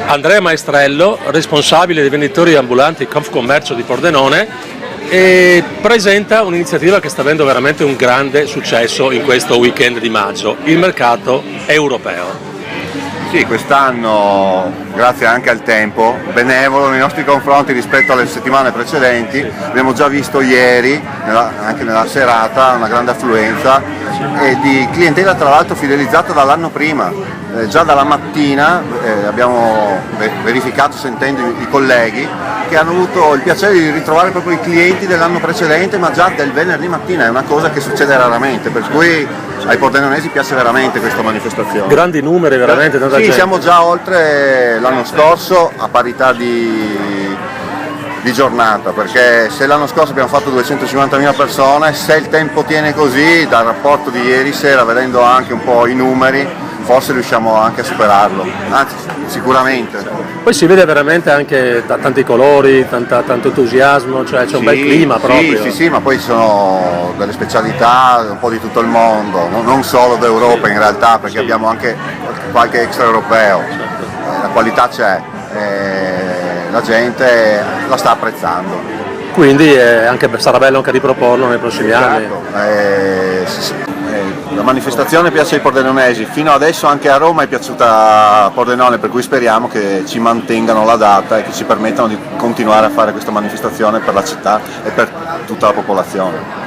Andrea Maestrello, responsabile dei venditori ambulanti Confcommercio di Pordenone, e presenta un'iniziativa che sta avendo veramente un grande successo in questo weekend di maggio, il mercato europeo. Sì, quest'anno, grazie anche al tempo benevolo nei nostri confronti rispetto alle settimane precedenti, abbiamo già visto ieri, anche nella serata, una grande affluenza e di clientela tra l'altro fidelizzata dall'anno prima. Già dalla mattina abbiamo verificato sentendo i colleghi che hanno avuto il piacere di ritrovare proprio i clienti dell'anno precedente, ma già del venerdì mattina, è una cosa che succede raramente, per cui ai pordenonesi piace veramente questa manifestazione. Grandi numeri veramente, tanta gente. Siamo già oltre l'anno scorso a parità di giornata, perché se l'anno scorso abbiamo fatto 250.000 persone, se il tempo tiene così, dal rapporto di ieri sera, vedendo anche un po' i numeri, forse riusciamo anche a superarlo, anzi sicuramente. Poi si vede veramente anche tanti colori, tanto entusiasmo, cioè c'è un bel clima proprio. Sì, ma poi ci sono delle specialità un po' di tutto il mondo, non solo d'Europa in realtà, perché abbiamo anche qualche extraeuropeo, la qualità c'è, la gente la sta apprezzando. Quindi sarà bello anche riproporlo nei prossimi anni. La manifestazione piace ai pordenonesi, fino adesso anche a Roma è piaciuta a Pordenone, per cui speriamo che ci mantengano la data e che ci permettano di continuare a fare questa manifestazione per la città e per tutta la popolazione.